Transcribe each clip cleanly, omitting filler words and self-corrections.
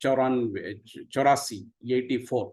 84, 84।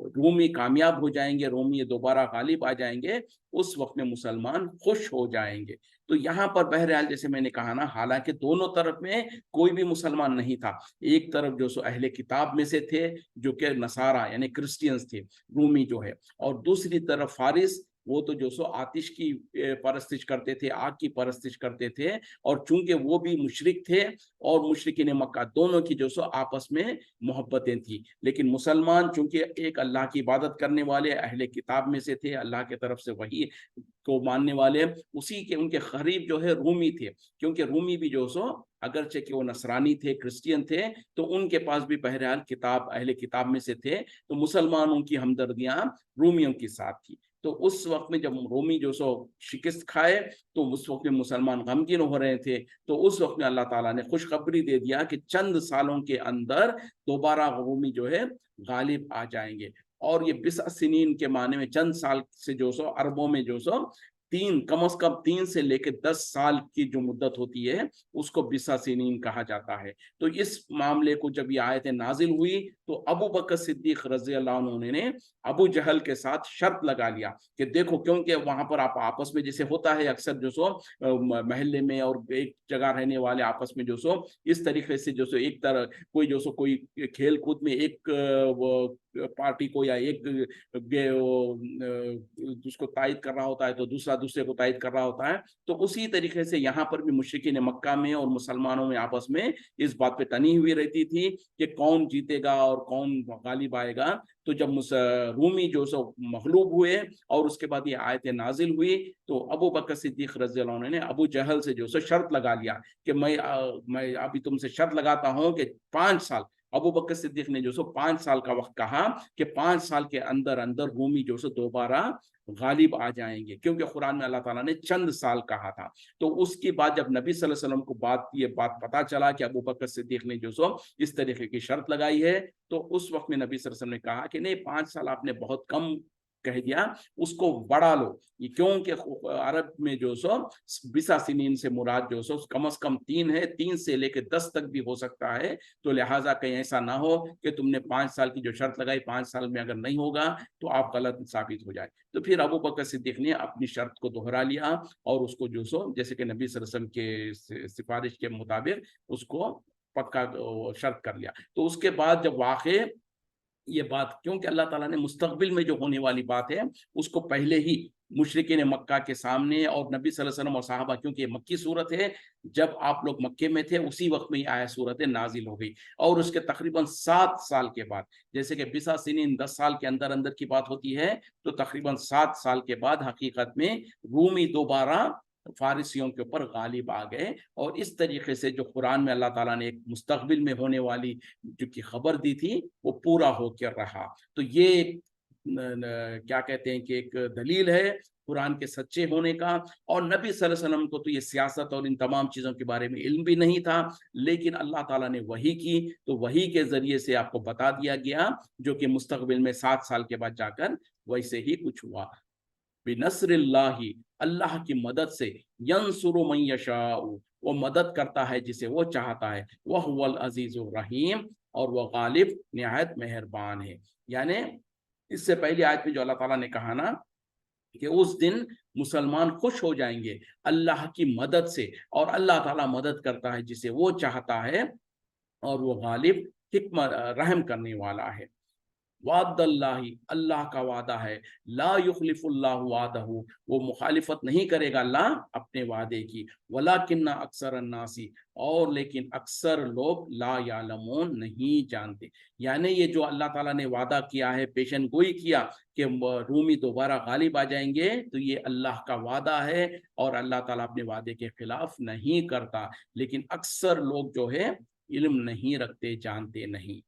رومی کامیاب ہو جائیں گے، رومی دوبارہ غالب آ جائیں گے، اس وقت میں مسلمان خوش ہو جائیں گے۔ تو یہاں پر بہرحال جیسے میں نے کہا نا، حالانکہ دونوں طرف میں کوئی بھی مسلمان نہیں تھا، ایک طرف جو سو اہل کتاب میں سے تھے جو کہ نصارہ یعنی کرسچینز تھے، رومی جو ہے، اور دوسری طرف فارس، وہ تو جو سو آتش کی پرستش کرتے تھے، آگ کی پرستش کرتے تھے، اور چونکہ وہ بھی مشرک تھے اور مشرکین مکہ دونوں کی جو سو آپس میں محبتیں تھیں، لیکن مسلمان چونکہ ایک اللہ کی عبادت کرنے والے اہل کتاب میں سے تھے، اللہ کی طرف سے وحی کو ماننے والے، اسی کے ان کے قریب جو ہے رومی تھے، کیونکہ رومی بھی جو سو اگرچہ کہ وہ نصرانی تھے، کرسچین تھے، تو ان کے پاس بھی بہرحال کتاب اہل کتاب میں سے تھے، تو مسلمانوں کی ہمدردیاں رومیوں کے ساتھ تھی۔ تو اس وقت میں جب رومی جو سو شکست کھائے تو اس وقت میں مسلمان غمگین ہو رہے تھے، تو اس وقت میں اللہ تعالیٰ نے خوشخبری دے دیا کہ چند سالوں کے اندر دوبارہ رومی جو ہے غالب آ جائیں گے۔ اور یہ بسع سنین کے معنی میں چند سال سے جو سو عربوں میں جو سو کم از کم 3 سے لے کے 10 سال کی جو مدت ہوتی ہے اس کو بسع سنین کہا جاتا ہے۔ تو اس معاملے کو جب یہ آیتیں نازل ہوئی تو ابو بکر صدیق رضی اللہ عنہ نے ابو جہل کے ساتھ شرط لگا لیا کہ دیکھو، کیونکہ وہاں پر آپ آپس میں جیسے ہوتا ہے اکثر جو سو محلے میں اور ایک جگہ رہنے والے آپس میں جو سو اس طریقے سے جو سو ایک طرح کوئی جو سو کوئی کھیل کود میں ایک پارٹی کو یا ایک جس کو تائید کر رہا ہوتا ہے تو دوسرے کو تائید کر رہا ہوتا ہے، تو اسی طریقے سے یہاں پر بھی مشرکین مکہ میں اور مسلمانوں میں آپس میں اس بات پہ تنی ہوئی رہتی تھی کہ کون جیتے گا اور کون غالب آئے گا۔ تو جب رومی جو سو مغلوب ہوئے اور اس کے بعد یہ آیتیں نازل ہوئی تو ابو بکر صدیق رضی اللہ عنہ نے ابو جہل سے جو سو شرط لگا لیا کہ میں ابھی تم سے شرط لگاتا ہوں کہ 5 سال، ابو بکر صدیق نے جو سو 5 سال کا وقت کہا کہ 5 سال کے اندر اندر رومی جو سو دوبارہ غالب آ جائیں گے، کیونکہ قرآن میں اللہ تعالیٰ نے چند سال کہا تھا۔ تو اس کی بعد جب نبی صلی اللہ علیہ وسلم کو یہ بات پتا چلا کہ ابو بکر صدیق نے جو سو اس طریقے کی شرط لگائی ہے، تو اس وقت میں نبی صلی اللہ علیہ وسلم نے کہا کہ نہیں، 5 سال آپ نے بہت کم کہہ دیا، اس کو بڑھا لو، کیونکہ عرب میں جو سو بسع سنین سے مراد جو سو کم از کم 3 ہے، 3 سے لے کے 10 تک بھی ہو سکتا ہے، تو لہٰذا کہیں ایسا نہ ہو کہ تم نے 5 سال کی جو شرط لگائی 5 سال میں اگر نہیں ہوگا تو آپ غلط ثابت ہو جائے۔ تو پھر ابو بکر صدیق نے اپنی شرط کو دہرا لیا اور اس کو جو سو جیسے کہ نبی صلی اللہ علیہ وسلم کے سفارش کے مطابق اس کو پکا شرط کر لیا۔ تو اس کے بعد جب واقع یہ بات، کیونکہ اللہ تعالیٰ نے مستقبل میں جو ہونے والی بات ہے اس کو پہلے ہی مشرکین مکہ کے سامنے اور نبی صلی اللہ علیہ وسلم اور صحابہ، کیونکہ یہ مکی صورت ہے، جب آپ لوگ مکے میں تھے اسی وقت میں یہ آیا صورت نازل ہو گئی، اور اس کے تقریباً 7 سال کے بعد، جیسے کہ بسع سنین 10 سال کے اندر اندر کی بات ہوتی ہے، تو تقریباً 7 سال کے بعد حقیقت میں رومی دوبارہ فارسیوں کے اوپر غالب آ گئے، اور اس طریقے سے جو قرآن میں اللہ تعالیٰ نے ایک مستقبل میں ہونے والی جو کی خبر دی تھی وہ پورا ہو کر رہا۔ تو یہ کیا کہتے ہیں کہ ایک دلیل ہے قرآن کے سچے ہونے کا، اور نبی صلی اللہ علیہ وسلم کو تو یہ سیاست اور ان تمام چیزوں کے بارے میں علم بھی نہیں تھا، لیکن اللہ تعالیٰ نے وحی کی تو وحی کے ذریعے سے آپ کو بتا دیا گیا، جو کہ مستقبل میں 7 سال کے بعد جا کر ویسے ہی کچھ ہوا۔ بنصر اللہ، اللہ کی مدد سے، ینصر من یشاء، وہ مدد کرتا ہے جسے وہ چاہتا ہے، وہو العزیز الرحیم، اور وہ غالب نہایت مہربان ہے۔ یعنی اس سے پہلی آیت میں جو اللہ تعالیٰ نے کہا نا کہ اس دن مسلمان خوش ہو جائیں گے اللہ کی مدد سے، اور اللہ تعالیٰ مدد کرتا ہے جسے وہ چاہتا ہے، اور وہ غالب حکمت رحم کرنے والا ہے۔ وعد اللہ، اللہ کا وعدہ ہے، لا یخلف اللہ وعدہ، وہ مخالفت نہیں کرے گا اللہ اپنے وعدے کی، ولکن اکثر الناس، اور لیکن اکثر لوگ لا یعلمون نہیں جانتے۔ یعنی یہ جو اللہ تعالیٰ نے وعدہ کیا ہے، پیشن گوئی کیا کہ رومی دوبارہ غالب آ جائیں گے، تو یہ اللہ کا وعدہ ہے اور اللہ تعالیٰ اپنے وعدے کے خلاف نہیں کرتا، لیکن اکثر لوگ جو ہے علم نہیں رکھتے، جانتے نہیں۔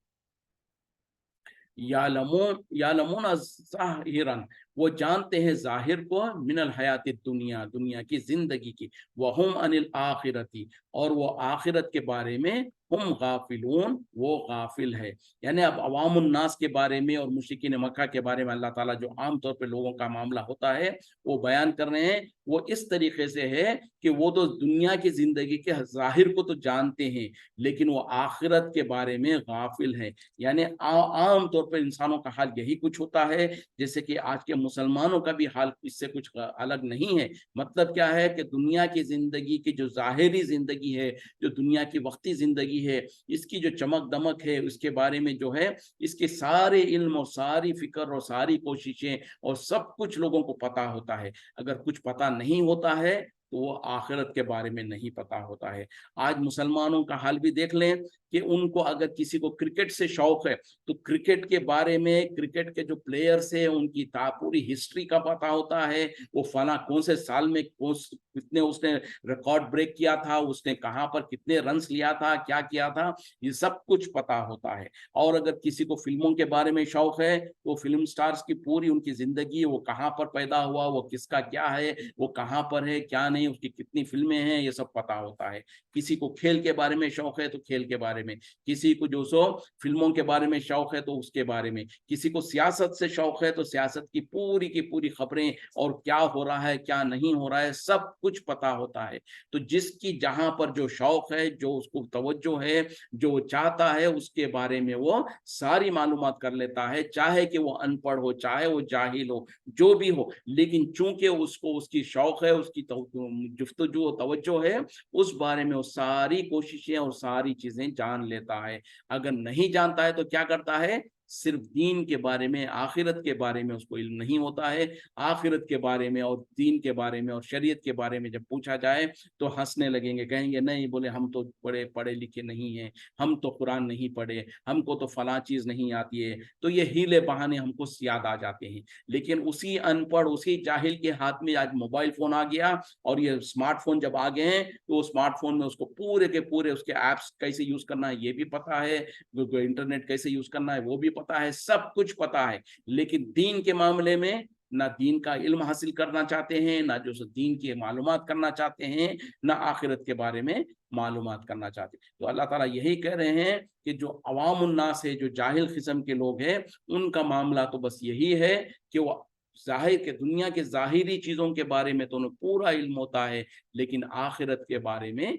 یعلمون ظاہراً، وہ جانتے ہیں ظاہر کو، من الحیات الدنیا، دنیا کی زندگی کی، وہم عن الآخرتی، اور وہ آخرت کے بارے میں ہم غافلون، وہ غافل ہے. یعنی اب عوام الناس کے بارے میں اور مشرکین مکہ کے بارے میں اللہ تعالیٰ جو عام طور پہ لوگوں کا معاملہ ہوتا ہے وہ بیان کر رہے ہیں. وہ اس طریقے سے ہے کہ وہ تو دنیا کی زندگی کے ظاہر کو تو جانتے ہیں لیکن وہ آخرت کے بارے میں غافل ہیں. یعنی عام طور پر انسانوں کا حال یہی کچھ ہوتا ہے، جیسے کہ آج کے مسلمانوں کا بھی حال اس سے کچھ الگ نہیں ہے. مطلب کیا ہے کہ دنیا کی زندگی کی جو ظاہری زندگی ہے، جو دنیا کی وقتی زندگی ہے، اس کی جو چمک دمک ہے، اس کے بارے میں جو ہے اس کے سارے علم اور ساری فکر اور ساری کوششیں اور سب کچھ لوگوں کو پتا ہوتا ہے. اگر کچھ پتا نہیں ہوتا ہے تو وہ آخرت کے بارے میں نہیں پتا ہوتا ہے. آج مسلمانوں کا حال بھی دیکھ لیں کہ ان کو اگر کسی کو کرکٹ سے شوق ہے تو کرکٹ کے بارے میں، کرکٹ کے جو پلیئرز ہیں ان کی پوری ہسٹری کا پتا ہوتا ہے. وہ فلاں کون سے سال میں کتنے اس نے ریکارڈ بریک کیا تھا، اس نے کہاں پر کتنے رنز لیا تھا، کیا کیا تھا، یہ سب کچھ پتا ہوتا ہے. اور اگر کسی کو فلموں کے بارے میں شوق ہے تو فلم سٹارز کی پوری ان کی زندگی، وہ کہاں پر پیدا ہوا، وہ کس کا کیا ہے، وہ کہاں پر ہے کیا نہیں، اس کی کتنی فلمیں ہیں، یہ سب پتا ہوتا ہے. کسی کو کھیل کے بارے میں شوق ہے تو کھیل کے بارے میں، کسی کو جو سو فلموں کے بارے میں شوق ہے تو اس کے بارے میں، کسی کو سیاست سے شوق ہے تو سیاست کی پوری خبریں اور کیا ہو رہا ہے کیا نہیں ہو رہا ہے سب کچھ پتا ہوتا ہے. تو جس کی جہاں پر جو شوق ہے، جو اس کو توجہ ہے، جو وہ چاہتا ہے، اس کے بارے میں وہ ساری معلومات کر لیتا ہے، چاہے کہ وہ ان پڑھ ہو، چاہے وہ جاہل ہو، جو بھی ہو. لیکن چونکہ اس کو اس کی شوق ہے، اس کی جفتجو توجہ ہے، اس بارے میں وہ ساری کوششیں اور ساری چیزیں جان لیتا ہے. اگر نہیں جانتا ہے تو کیا کرتا ہے؟ صرف دین کے بارے میں، آخرت کے بارے میں اس کو علم نہیں ہوتا ہے. آخرت کے بارے میں اور دین کے بارے میں اور شریعت کے بارے میں جب پوچھا جائے تو ہنسنے لگیں گے، کہیں گے نہیں، بولے ہم تو بڑے پڑھے لکھے نہیں ہیں، ہم تو قرآن نہیں پڑھے، ہم کو تو فلاں چیز نہیں آتی ہے. تو یہ ہیلے بہانے ہم کو یاد آ جاتے ہیں. لیکن اسی ان پڑھ، اسی جاہل کے ہاتھ میں آج موبائل فون آ گیا، اور یہ اسمارٹ فون جب آ گئے ہیں تو اسمارٹ فون میں اس کو پورے کے پورے اس کے ایپس کیسے یوز کرنا ہے یہ بھی پتا ہے، انٹرنیٹ کیسے یوز کرنا ہے وہ بھی پتا ہے، سب کچھ پتا ہے. لیکن دین کے معاملے میں نہ دین کا علم حاصل کرنا چاہتے ہیں، نہ جو دین کی معلومات کرنا چاہتے ہیں، نہ آخرت کے بارے میں معلومات کرنا چاہتے ہیں. تو اللہ تعالیٰ یہی کہہ رہے ہیں کہ جو عوام الناس ہے، جو جاہل قسم کے لوگ ہیں، ان کا معاملہ تو بس یہی ہے کہ وہ ظاہر کے دنیا کے ظاہری چیزوں کے بارے میں تو انہیں پورا علم ہوتا ہے لیکن آخرت کے بارے میں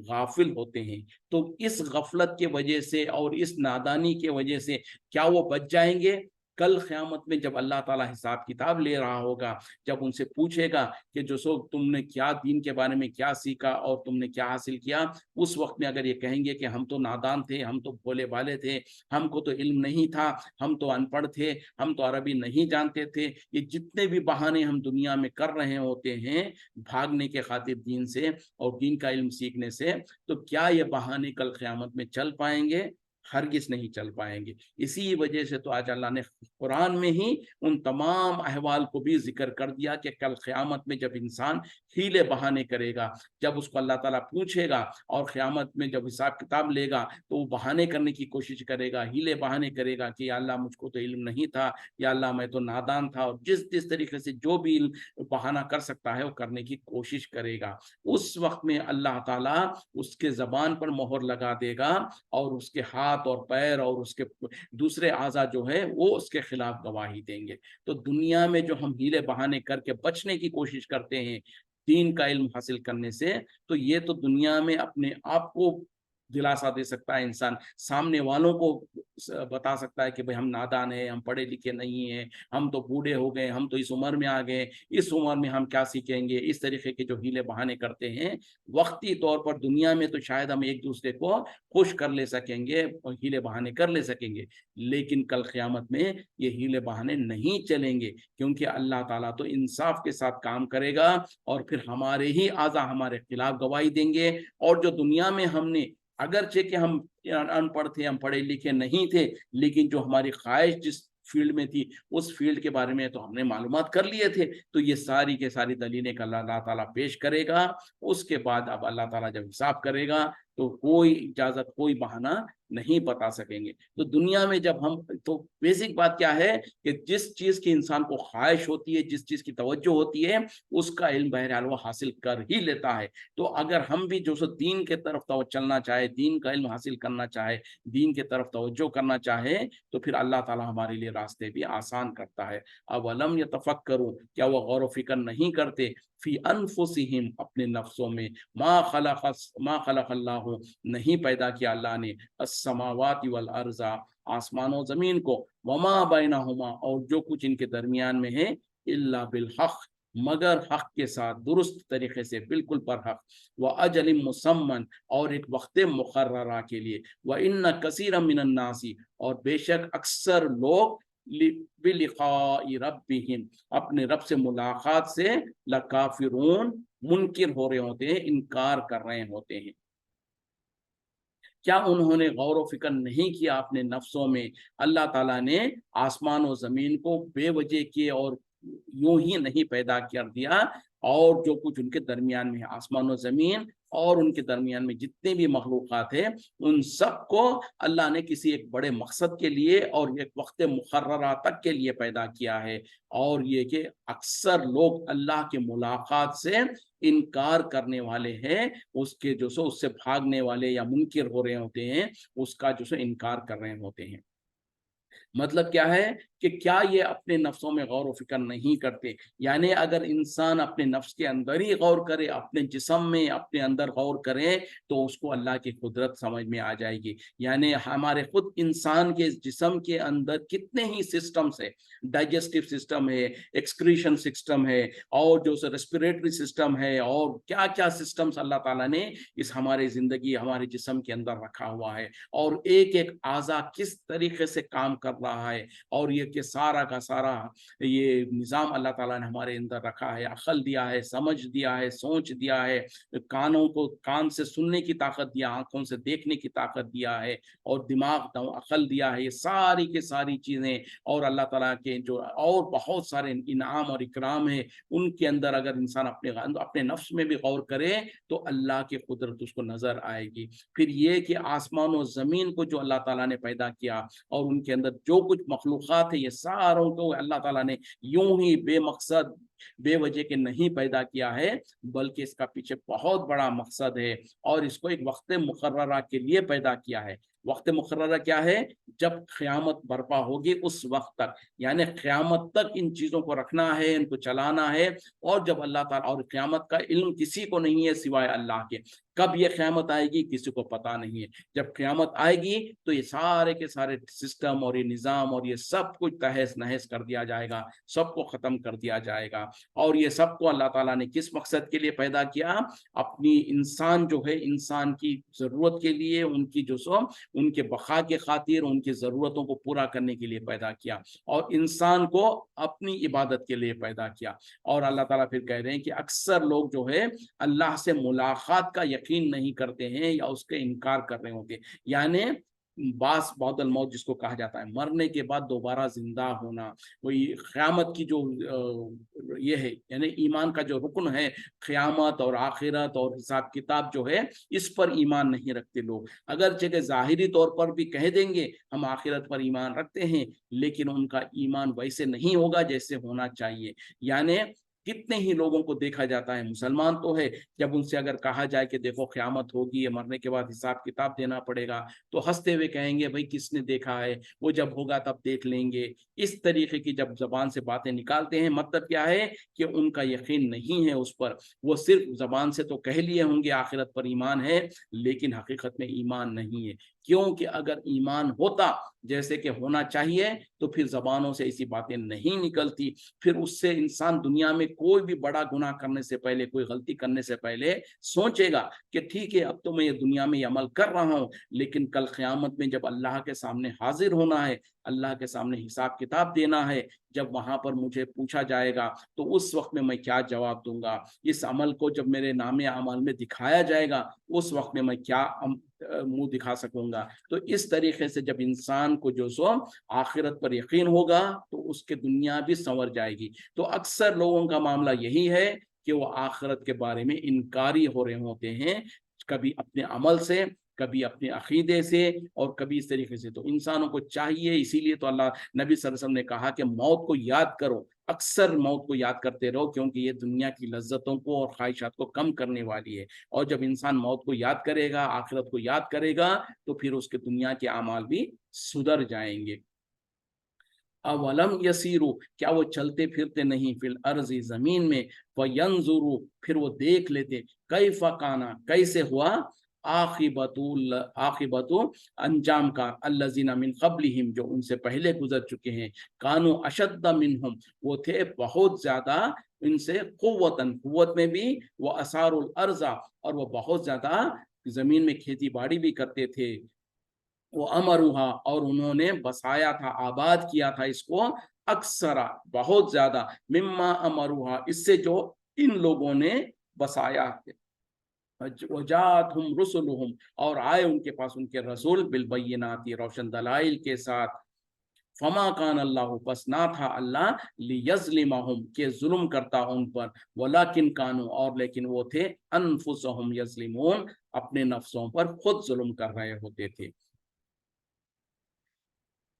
غافل ہوتے ہیں. تو اس غفلت کی وجہ سے اور اس نادانی کی وجہ سے کیا وہ بچ جائیں گے؟ کل قیامت میں جب اللہ تعالیٰ حساب کتاب لے رہا ہوگا، جب ان سے پوچھے گا کہ جو سو تم نے کیا دین کے بارے میں کیا سیکھا اور تم نے کیا حاصل کیا، اس وقت میں اگر یہ کہیں گے کہ ہم تو نادان تھے، ہم تو بھولے بالے تھے، ہم کو تو علم نہیں تھا، ہم تو ان پڑھ تھے، ہم تو عربی نہیں جانتے تھے، یہ جتنے بھی بہانے ہم دنیا میں کر رہے ہوتے ہیں بھاگنے کے خاطر دین سے اور دین کا علم سیکھنے سے، تو کیا یہ بہانے کل قیامت میں چل پائیں گے؟ ہرگز نہیں چل پائیں گے. اسی وجہ سے تو آج اللہ نے قرآن میں ہی ان تمام احوال کو بھی ذکر کر دیا کہ کل قیامت میں جب انسان ہیلے بہانے کرے گا، جب اس کو اللہ تعالیٰ پوچھے گا اور قیامت میں جب حساب کتاب لے گا تو وہ بہانے کرنے کی کوشش کرے گا، ہیلے بہانے کرے گا کہ یا اللہ مجھ کو تو علم نہیں تھا، یا اللہ میں تو نادان تھا، اور جس طریقے سے جو بھی بہانہ کر سکتا ہے وہ کرنے کی کوشش کرے گا. اس وقت میں اللہ تعالیٰ اس کے زبان پر مہر لگا دے گا اور اس کے ہاتھ اور پیر اور اس کے دوسرے اعضاء جو ہے وہ اس کے خلاف گواہی دیں گے. تو دنیا میں جو ہم ہیلے بہانے کر کے بچنے کی کوشش کرتے ہیں دین کا علم حاصل کرنے سے، تو یہ تو دنیا میں اپنے آپ کو دلاسا دے سکتا ہے انسان، سامنے والوں کو بتا سکتا ہے کہ بھئی ہم نادان ہیں، ہم پڑھے لکھے نہیں ہیں، ہم تو بوڑھے ہو گئے، ہم تو اس عمر میں آ گئے، اس عمر میں ہم کیا سیکھیں گے. اس طریقے کے جو ہیلے بہانے کرتے ہیں وقتی طور پر دنیا میں تو شاید ہم ایک دوسرے کو خوش کر لے سکیں گے اور ہیلے بہانے کر لے سکیں گے، لیکن کل قیامت میں یہ ہیلے بہانے نہیں چلیں گے، کیونکہ اللہ تعالیٰ تو انصاف کے ساتھ کام کرے گا اور پھر ہمارے ہی اعضاء ہمارے خلاف گواہی دیں گے. اور جو دنیا میں ہم نے اگرچہ کہ ہم ان پڑھ تھے، ہم پڑھے لکھے نہیں تھے، لیکن جو ہماری خواہش جس فیلڈ میں تھی اس فیلڈ کے بارے میں تو ہم نے معلومات کر لیے تھے، تو یہ ساری کے ساری دلیلیں کا اللہ تعالیٰ پیش کرے گا. اس کے بعد اب اللہ تعالیٰ جب حساب کرے گا تو کوئی اجازت، کوئی بہانہ نہیں بتا سکیں گے۔ تو دنیا میں جب ہم، تو بیسک بات کیا ہے کہ جس چیز کی انسان کو خواہش ہوتی ہے، جس چیز کی توجہ ہوتی ہے، اس کا علم بہرحال وہ حاصل کر ہی لیتا ہے۔ تو اگر ہم بھی جو سو دین کے طرف چلنا چاہے، دین کا علم حاصل کرنا چاہے، دین کے طرف توجہ کرنا چاہے، تو پھر اللہ تعالی ہمارے لیے راستے بھی آسان کرتا ہے۔ اولم یتفکروا، کیا وہ غور و فکر نہیں کرتے، فی انفسہم، اپنے نفسوں میں، ما خلق اللہ، نہیں پیدا کیا اللہ نے، السماوات والارض، آسمان و زمین کو، وما بینہما، اور جو کچھ ان کے درمیان میں ہے، الا بالحق، مگر حق کے ساتھ، درست طریقے سے، بالکل پر حق، وَأَجَلٍ مُّسَمًّى، اور ایک وقت مقررہ کے لیے، وَإِنَّ كَثِيرًا مِّنَ النَّاسِ، اور بے شک اکثر لوگ، بِلِقَاءِ رَبِّهِمْ، اپنے رب سے ملاقات سے، لَكَافِرُونَ، منکر ہو رہے ہوتے ہیں، انکار کر رہے ہوتے ہیں۔ کیا انہوں نے غور و فکر نہیں کیا اپنے نفسوں میں؟ اللہ تعالیٰ نے آسمان و زمین کو بے وجہ کے اور یوں ہی نہیں پیدا کر دیا، اور جو کچھ ان کے درمیان میں آسمان و زمین اور ان کے درمیان میں جتنے بھی مخلوقات ہیں، ان سب کو اللہ نے کسی ایک بڑے مقصد کے لیے اور ایک وقت مقررہ تک کے لیے پیدا کیا ہے۔ اور یہ کہ اکثر لوگ اللہ کے ملاقات سے انکار کرنے والے ہیں، اس کے جو سو اس سے بھاگنے والے یا منکر ہو رہے ہوتے ہیں، اس کا جو سو انکار کر رہے ہوتے ہیں۔ مطلب کیا ہے کہ کیا یہ اپنے نفسوں میں غور و فکر نہیں کرتے؟ یعنی اگر انسان اپنے نفس کے اندر ہی غور کرے، اپنے جسم میں اپنے اندر غور کرے، تو اس کو اللہ کی قدرت سمجھ میں آ جائے گی۔ یعنی ہمارے خود انسان کے جسم کے اندر کتنے ہی سسٹمز ہے، ڈائجسٹو سسٹم ہے، ایکسکریشن سسٹم ہے، اور جو ریسپیریٹری سسٹم ہے، اور کیا کیا سسٹمز اللہ تعالیٰ نے اس ہمارے زندگی، ہمارے جسم کے اندر رکھا ہوا ہے، اور ایک ایک اعضا کس طریقے سے کام کر رہا ہے، اور یہ کہ سارا کا سارا یہ نظام اللہ تعالیٰ نے ہمارے اندر رکھا ہے۔ عقل دیا ہے، سمجھ دیا ہے، سوچ دیا ہے، کانوں کو کان سے سننے کی طاقت دیا، آنکھوں سے دیکھنے کی طاقت دیا ہے، اور دماغ عقل دیا ہے۔ یہ ساری کی ساری چیزیں، اور اللہ تعالیٰ کے جو اور بہت سارے انعام اور اکرام ہیں، ان کے اندر اگر انسان اپنے نفس میں بھی غور کرے، تو اللہ کی قدرت اس کو نظر آئے گی۔ پھر یہ کہ آسمان و زمین کو جو اللہ تعالیٰ نے پیدا کیا، اور ان کے اندر جو کچھ مخلوقات ہے، یہ ساروں کو اللہ تعالیٰ نے یوں ہی بے مقصد، بے وجہ کے نہیں پیدا کیا ہے، بلکہ اس کا پیچھے بہت بڑا مقصد ہے، اور اس کو ایک وقت مقررہ کے لیے پیدا کیا ہے۔ وقت مقررہ کیا ہے؟ جب قیامت برپا ہوگی اس وقت تک، یعنی قیامت تک ان چیزوں کو رکھنا ہے، ان کو چلانا ہے۔ اور جب اللہ تعالیٰ، اور قیامت کا علم کسی کو نہیں ہے سوائے اللہ کے، کب یہ قیامت آئے گی کسی کو پتا نہیں ہے۔ جب قیامت آئے گی تو یہ سارے کے سارے سسٹم اور یہ نظام اور یہ سب کچھ تہس نہس کر دیا جائے گا، سب کو ختم کر دیا جائے گا۔ اور یہ سب کو اللہ تعالیٰ نے کس مقصد کے لیے پیدا کیا؟ اپنی انسان جو ہے، انسان کی ضرورت کے لیے، ان کی جو سو ان کے بقا کے خاطر، ان کی ضرورتوں کو پورا کرنے کے لیے پیدا کیا، اور انسان کو اپنی عبادت کے لیے پیدا کیا۔ اور اللہ تعالیٰ پھر کہہ رہے ہیں کہ اکثر لوگ جو ہے اللہ سے ملاقات کا یقین نہیں کرتے ہیں، یا اس کے انکار کر رہے ہوتے ہیں۔ یعنی باس بعد الموت جس کو کہا جاتا ہے، مرنے کے بعد دوبارہ زندہ ہونا، وہی قیامت کی جو یہ ہے، یعنی ایمان کا جو رکن ہے، قیامت اور آخرت اور حساب کتاب جو ہے، اس پر ایمان نہیں رکھتے لوگ۔ اگرچہ کہ ظاہری طور پر بھی کہہ دیں گے ہم آخرت پر ایمان رکھتے ہیں، لیکن ان کا ایمان ویسے نہیں ہوگا جیسے ہونا چاہیے۔ یعنی کتنے ہی لوگوں کو دیکھا جاتا ہے، مسلمان تو ہے، جب ان سے اگر کہا جائے کہ دیکھو قیامت ہوگی، مرنے کے بعد حساب کتاب دینا پڑے گا، تو ہنستے ہوئے کہیں گے بھائی کس نے دیکھا ہے، وہ جب ہوگا تب دیکھ لیں گے۔ اس طریقے کی جب زبان سے باتیں نکالتے ہیں، مطلب کیا ہے کہ ان کا یقین نہیں ہے اس پر، وہ صرف زبان سے تو کہہ لیے ہوں گے آخرت پر ایمان ہے، لیکن حقیقت میں ایمان نہیں ہے۔ کیونکہ اگر ایمان ہوتا جیسے کہ ہونا چاہیے، تو پھر زبانوں سے ایسی باتیں نہیں نکلتی۔ پھر اس سے انسان دنیا میں کوئی بھی بڑا گناہ کرنے سے پہلے، کوئی غلطی کرنے سے پہلے سوچے گا کہ ٹھیک ہے، اب تو میں یہ دنیا میں یہ عمل کر رہا ہوں، لیکن کل قیامت میں جب اللہ کے سامنے حاضر ہونا ہے، اللہ کے سامنے حساب کتاب دینا ہے، جب وہاں پر مجھے پوچھا جائے گا، تو اس وقت میں کیا جواب دوں گا؟ اس عمل کو جب میرے نامے اعمال میں دکھایا جائے گا، اس وقت میں کیا منہ دکھا سکوں گا؟ تو اس طریقے سے جب انسان کو جو سو آخرت پر یقین ہوگا، تو اس کے دنیا بھی سنور جائے گی۔ تو اکثر لوگوں کا معاملہ یہی ہے کہ وہ آخرت کے بارے میں انکاری ہو رہے ہوتے ہیں، کبھی اپنے عمل سے، کبھی اپنے عقیدے سے اور کبھی اس طریقے سے. تو انسانوں کو چاہیے، اسی لیے تو اللہ نبی صلی اللہ علیہ وسلم نے کہا کہ موت کو یاد کرو، اکثر موت کو یاد کرتے رہو، کیونکہ یہ دنیا کی لذتوں کو اور خواہشات کو کم کرنے والی ہے. اور جب انسان موت کو یاد کرے گا، آخرت کو یاد کرے گا، تو پھر اس کے دنیا کے اعمال بھی سدھر جائیں گے. اولم یسیرو، کیا وہ چلتے پھرتے نہیں، فی الارض زمین میں، فینظروا، پھر وہ دیکھ لیتے، کیف کان، کیسے ہوا، عاقبت انجام کا، الذین من قبلہم، جو ان سے پہلے گزر چکے ہیں، کانوا اشد منہم، وہ تھے بہت زیادہ ان سے، قوت میں بھی، وہ اثار الارض، اور وہ بہت زیادہ زمین میں کھیتی باڑی بھی کرتے تھے، وہ امروہا، اور انہوں نے بسایا تھا، آباد کیا تھا اس کو، اکثر، بہت زیادہ، مما امروہا، اس سے جو ان لوگوں نے بسایا. وجاءتہم رسلہم، اور آئے ان کے پاس ان کے رسول، بالبینات، روشن دلائل کے ساتھ. فما کان اللہ، پس نہ تھا اللہ، لیظلمہم، کہ ظلم کرتا ان پر، ولکن کانوا، اور لیکن وہ تھے، انفسہم یظلمون، اپنے نفسوں پر خود ظلم کر رہے ہوتے تھے.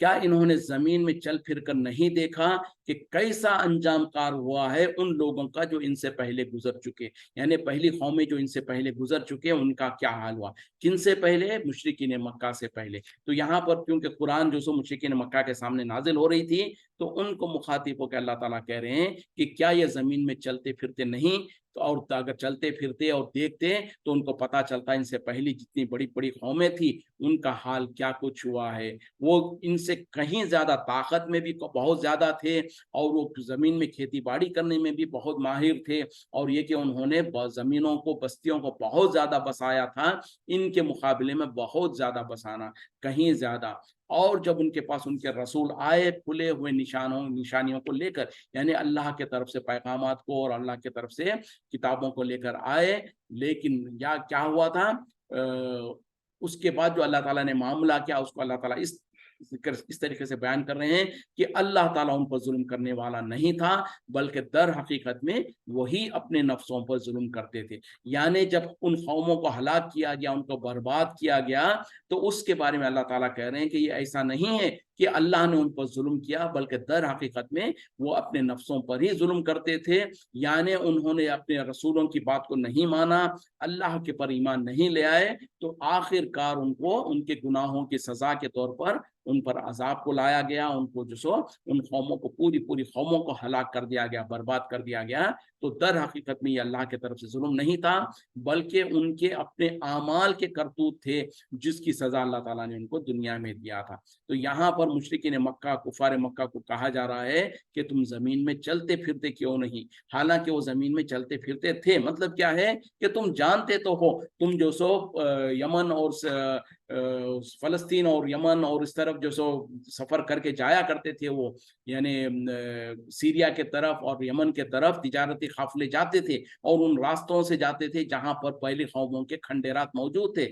کیا انہوں نے زمین میں چل پھر کر نہیں دیکھا کہ کیسا انجام کار ہوا ہے ان لوگوں کا جو ان سے پہلے گزر چکے، یعنی پہلی قومیں جو ان سے پہلے گزر چکے ان کا کیا حال ہوا. کن سے پہلے؟ مشرکین مکہ سے پہلے. تو یہاں پر کیونکہ قرآن جو سو مشرکین مکہ کے سامنے نازل ہو رہی تھی، تو ان کو مخاطب ہو کے اللہ تعالیٰ کہہ رہے ہیں کہ کیا یہ زمین میں چلتے پھرتے نہیں، تو اور اگر چلتے پھرتے اور دیکھتے تو ان کو پتا چلتا ان سے پہلی جتنی بڑی بڑی قومیں تھی ان کا حال کیا کچھ ہوا ہے. وہ ان سے کہیں زیادہ طاقت میں بھی بہت زیادہ تھے، اور وہ زمین میں کھیتی باڑی کرنے میں بھی بہت ماہر تھے، اور یہ کہ انہوں نے زمینوں کو، بستیوں کو بہت زیادہ بسایا تھا، ان کے مقابلے میں بہت زیادہ بسانا، کہیں زیادہ. اور جب ان کے پاس ان کے رسول آئے کھلے ہوئے نشانیوں کو لے کر، یعنی اللہ کے طرف سے پیغامات کو اور اللہ کی طرف سے کتابوں کو لے کر آئے، لیکن کیا ہوا تھا، اس کے بعد جو اللہ تعالیٰ نے معاملہ کیا، اس کو اللہ تعالیٰ اس طریقے سے بیان کر رہے ہیں کہ اللہ تعالیٰ ان پر ظلم کرنے والا نہیں تھا، بلکہ در حقیقت میں وہی اپنے نفسوں پر ظلم کرتے تھے. یعنی جب ان قوموں کو ہلاک کیا گیا، ان کو برباد کیا گیا، تو اس کے بارے میں اللہ تعالیٰ کہہ رہے ہیں کہ یہ ایسا نہیں ہے کہ اللہ نے ان پر ظلم کیا، بلکہ در حقیقت میں وہ اپنے نفسوں پر ہی ظلم کرتے تھے. یعنی انہوں نے اپنے رسولوں کی بات کو نہیں مانا، اللہ کے پر ایمان نہیں لے آئے، تو آخر کار ان کو ان کے گناہوں کی سزا کے طور پر ان پر عذاب کو لایا گیا، ان کو ان قوموں کو، پوری قوموں کو ہلاک کر دیا گیا، برباد کر دیا گیا. تو در حقیقت میں یہ اللہ کی طرف سے ظلم نہیں تھا، بلکہ ان کے اپنے اعمال کے کرتوت تھے، جس کی سزا اللہ تعالیٰ نے ان کو دنیا میں دیا تھا. تو یہاں پر مشرکین مکہ، کفار مکہ کو کہا جا رہا ہے کہ تم زمین میں چلتے پھرتے کیوں نہیں، حالانکہ وہ زمین میں چلتے پھرتے تھے. مطلب کیا ہے کہ تم جانتے تو ہو، تم جو سو یمن اور فلسطین اور یمن اور اس طرف جو سو سفر کر کے جایا کرتے تھے، وہ یعنی سیریا کے طرف اور یمن کے طرف تجارتی قافلے جاتے تھے، اور ان راستوں سے جاتے تھے جہاں پر پہلی قوموں کے کھنڈیرات موجود تھے،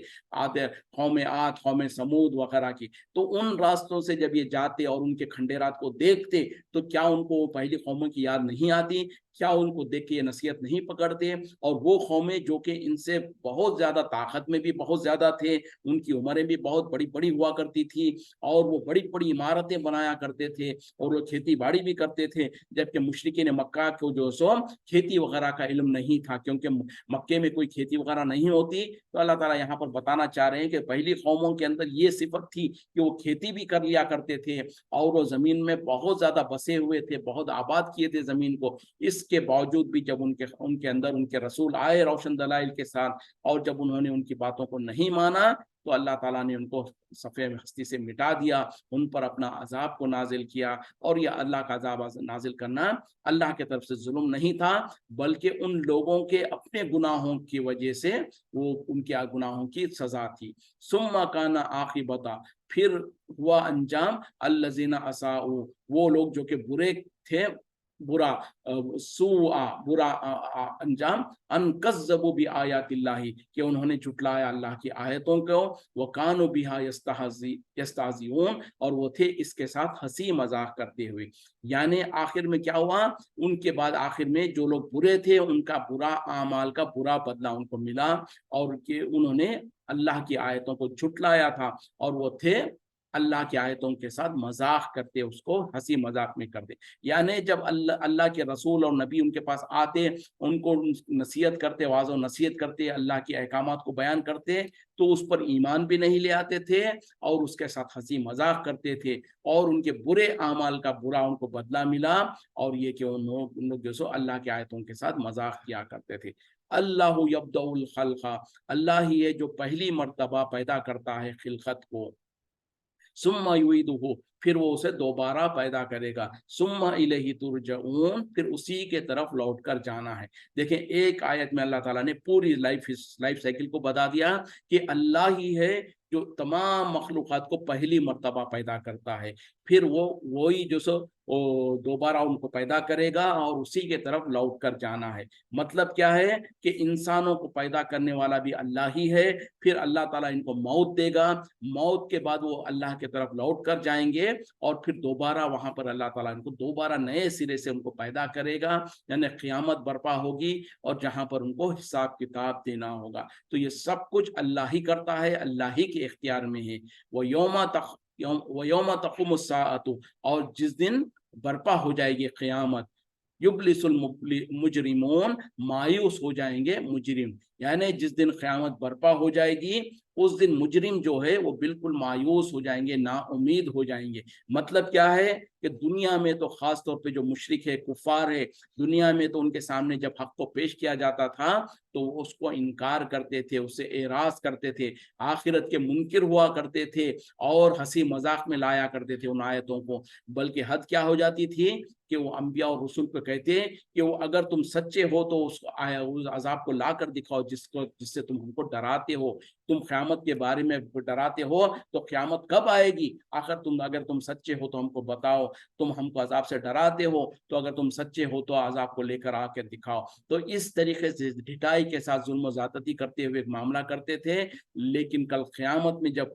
قوم عاد، قوم سمود وغیرہ کی. تو ان راستوں سے جب یہ جاتے اور ان کے کھنڈیرات کو دیکھتے، تو کیا ان کو پہلی قوموں کی یاد نہیں آتی؟ کیا ان کو دیکھ کے یہ نصیحت نہیں پکڑتے؟ اور وہ قومیں جو کہ ان سے بہت زیادہ طاقت میں بھی بہت زیادہ تھے، ان کی عمریں بھی بہت بڑی بڑی ہوا کرتی تھی، اور وہ بڑی بڑی عمارتیں بنایا کرتے تھے، اور وہ کھیتی باڑی بھی کرتے تھے، جبکہ مشرکین مکہ کو جو سو کھیتی وغیرہ کا علم نہیں تھا، کیونکہ مکے میں کوئی کھیتی وغیرہ نہیں ہوتی. تو اللہ تعالیٰ یہاں پر بتانا چاہ رہے ہیں کہ پہلی قوموں کے اندر یہ صفت تھی کہ وہ کھیتی بھی کر لیا کرتے تھے، اور وہ زمین میں بہت زیادہ بسے ہوئے تھے، بہت آباد کیے تھے زمین کو. اس کے باوجود بھی جب ان کے اندر ان کے رسول آئے روشن دلائل کے ساتھ، اور جب انہوں نے ان کی باتوں کو نہیں مانا، تو اللہ تعالیٰ نے ان کو صفحے ہستی سے مٹا دیا، ان پر اپنا عذاب کو نازل کیا. اور یہ اللہ کا عذاب نازل کرنا اللہ کی طرف سے ظلم نہیں تھا، بلکہ ان لوگوں کے اپنے گناہوں کی وجہ سے وہ ان کے گناہوں کی سزا تھی. ثم کان عاقبۃ، پھر ہوا انجام، الذین اساءوا، وہ لوگ جو کہ برے تھے، برا برا انجام، ان کذبوا بآیات اللہ، کہ انہوں نے جھٹلایا اللہ کی آیتوں کو، وکانوا بہا یستہزئون، اور وہ تھے اس کے ساتھ ہنسی مذاق کرتے ہوئے. یعنی آخر میں کیا ہوا، ان کے بعد آخر میں جو لوگ برے تھے ان کا برا اعمال کا برا بدلہ ان کو ملا، اور کہ انہوں نے اللہ کی آیتوں کو جھٹلایا تھا، اور وہ تھے اللہ کی آیتوں کے ساتھ مذاق کرتے، اس کو ہنسی مذاق میں کرتے۔ یعنی جب اللہ کے رسول اور نبی ان کے پاس آتے، ان کو نصیحت کرتے، واضح و نصیحت کرتے، اللہ کے احکامات کو بیان کرتے، تو اس پر ایمان بھی نہیں لے آتے تھے اور اس کے ساتھ ہنسی مذاق کرتے تھے، اور ان کے برے اعمال کا برا ان کو بدلہ ملا، اور یہ کہ ان لوگ جو سو اللہ کی آیتوں کے ساتھ مذاق کیا کرتے تھے۔ اللہ یبدأ الخلق، اللہ ہی ہے جو پہلی مرتبہ پیدا کرتا ہے خلقت کو، ثم یعیدہ، پھر وہ اسے دوبارہ پیدا کرے گا، ثم الیہ ترجعون، پھر اسی کے طرف لوٹ کر جانا ہے۔ دیکھیں ایک آیت میں اللہ تعالیٰ نے پوری لائف سائیکل کو بتا دیا کہ اللہ ہی ہے جو تمام مخلوقات کو پہلی مرتبہ پیدا کرتا ہے، پھر وہی جو سو وہ دوبارہ ان کو پیدا کرے گا اور اسی کے طرف لوٹ کر جانا ہے۔ مطلب کیا ہے کہ انسانوں کو پیدا کرنے والا بھی اللہ ہی ہے، پھر اللہ تعالیٰ ان کو موت دے گا، موت کے بعد وہ اللہ کے طرف لوٹ کر جائیں گے، اور پھر دوبارہ وہاں پر اللہ تعالیٰ ان کو دوبارہ نئے سرے سے ان کو پیدا کرے گا، یعنی قیامت برپا ہوگی اور جہاں پر ان کو حساب کتاب دینا ہوگا۔ تو یہ سب کچھ اللہ ہی کرتا ہے، اللہ ہی کے اختیار میں ہے۔ وَيَوْمَ تَقُومُ السَّاعَةُ، اور جس دن برپا ہو جائے گی قیامت، یبلس المجرمون، مایوس ہو جائیں گے مجرم، یعنی جس دن قیامت برپا ہو جائے گی اس دن مجرم جو ہے وہ بالکل مایوس ہو جائیں گے، نا امید ہو جائیں گے۔ مطلب کیا ہے کہ دنیا میں تو خاص طور پہ جو مشرک ہے، کفار ہے، دنیا میں تو ان کے سامنے جب حق کو پیش کیا جاتا تھا تو وہ اس کو انکار کرتے تھے، اس سے اعراض کرتے تھے، آخرت کے منکر ہوا کرتے تھے، اور ہنسی مذاق میں لایا کرتے تھے ان آیتوں کو۔ بلکہ حد کیا ہو جاتی تھی کہ وہ انبیاء اور رسول کو کہتے کہ وہ اگر تم سچے ہو تو اس عذاب کو لا کر دکھاؤ جس سے تم ہم کو ڈراتے ہو، تم قیامت کے بارے میں ڈراتے ہو، تو قیامت کب آئے گی؟ اگر تم سچے ہو تو ہم کو بتاؤ، تم ہم کو عذاب سے ڈراتے ہو تو اگر تم سچے ہو تو عذاب کو لے کر آ کے دکھاؤ۔ تو اس طریقے سے ڈھٹائی کے ساتھ ظلم و زیادتی کرتے ہوئے معاملہ کرتے تھے، لیکن کل قیامت میں جب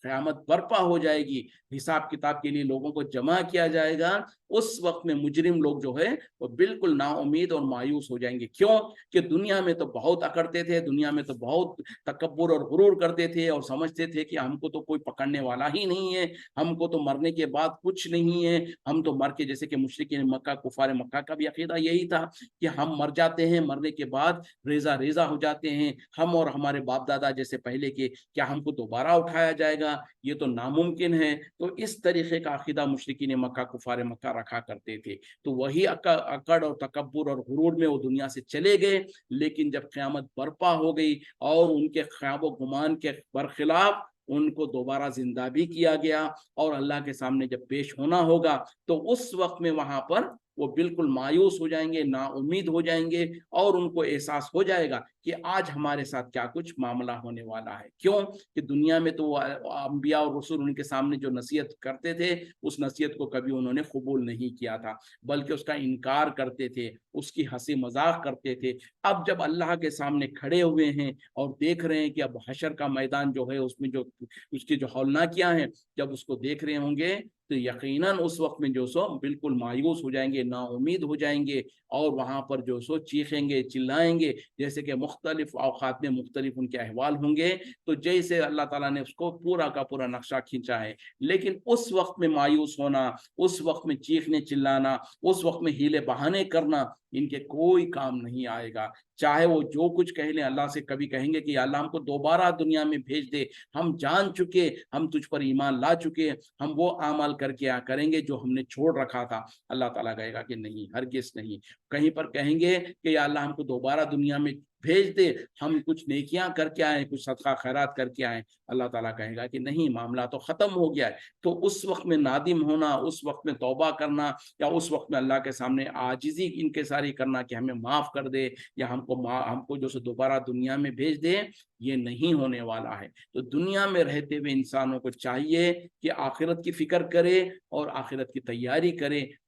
قیامت برپا ہو جائے گی، حساب کتاب کے لیے لوگوں کو جمع کیا جائے گا، اس وقت میں مجرم لوگ جو ہے وہ بالکل نا امید اور مایوس ہو جائیں گے۔ کیوں کہ دنیا میں تو بہت اکڑتے تھے، دنیا میں تو بہت تکبر اور غرور کرتے تھے، اور سمجھتے تھے کہ ہم کو تو کوئی پکڑنے والا ہی نہیں ہے، ہم کو تو مرنے کے بعد کچھ نہیں ہے، ہم تو مر کے، جیسے کہ مشرکین مکہ، کفار مکہ کا بھی عقیدہ یہی تھا کہ ہم مر جاتے ہیں، مرنے کے بعد ریزہ ریزہ ہو جاتے ہیں، ہم اور ہمارے باپ دادا جیسے پہلے کے، کیا ہم کو دوبارہ اٹھایا جائے گا؟ یہ تو ناممکن ہے۔ تو اس طریقے کا عقیدہ مشرکین مکہ، کفار مکہ رکھا کرتے تھے۔ تو وہی اکڑ اور تکبر اور غرور میں وہ دنیا سے چلے گئے، لیکن جب قیامت برپا ہو گئی اور ان کے خواب و گمان کے برخلاف ان کو دوبارہ زندہ بھی کیا گیا، اور اللہ کے سامنے جب پیش ہونا ہوگا تو اس وقت میں وہاں پر وہ بالکل مایوس ہو جائیں گے، نا امید ہو جائیں گے، اور ان کو احساس ہو جائے گا کہ آج ہمارے ساتھ کیا کچھ معاملہ ہونے والا ہے۔ کیوں کہ دنیا میں تو انبیاء اور رسول ان کے سامنے جو نصیحت کرتے تھے، اس نصیحت کو کبھی انہوں نے قبول نہیں کیا تھا، بلکہ اس کا انکار کرتے تھے، اس کی ہنسی مذاق کرتے تھے۔ اب جب اللہ کے سامنے کھڑے ہوئے ہیں اور دیکھ رہے ہیں کہ اب حشر کا میدان جو ہے اس میں جو اس کی جو ہولناکیاں ہیں، جب اس کو دیکھ رہے ہوں گے تو یقیناً اس وقت میں جو سو بالکل مایوس ہو جائیں گے، نا امید ہو جائیں گے، اور وہاں پر جو سو چیخیں گے، چلائیں گے، جیسے کہ مختلف اوقات میں مختلف ان کے احوال ہوں گے۔ تو جیسے اللہ تعالیٰ نے اس کو پورا کا پورا نقشہ کھینچا ہے، لیکن اس وقت میں مایوس ہونا، اس وقت میں چیخنے چلانا، اس وقت میں ہیلے بہانے کرنا، ان کے کوئی کام نہیں آئے گا۔ چاہے وہ جو کچھ کہہ لیں، اللہ سے کبھی کہیں گے کہ اللہ ہم کو دوبارہ دنیا میں بھیج دے، ہم جان چکے، ہم تجھ پر ایمان لا چکے، ہم وہ اعمال کر کے کریں گے جو ہم نے چھوڑ رکھا تھا۔ اللہ تعالیٰ کہے گا کہ نہیں، ہرگز نہیں۔ کہیں پر کہیں گے کہ یا اللہ ہم کو دوبارہ دنیا میں بھیج دے، ہم کچھ نیکیاں کر کے آئیں، کچھ صدقہ خیرات کر کے آئیں، اللہ تعالیٰ کہے گا کہ نہیں، معاملہ تو ختم ہو گیا ہے۔ تو اس وقت میں نادم ہونا، اس وقت میں توبہ کرنا، یا اس وقت میں اللہ کے سامنے عاجزی انکساری کرنا کہ ہمیں معاف کر دے، یا ہم کو جو دوبارہ دنیا میں بھیج دے، یہ نہیں ہونے والا ہے۔ تو دنیا میں رہتے ہوئے انسانوں کو چاہیے کہ آخرت کی فکر کرے اور آخرت کی تیاری کرے،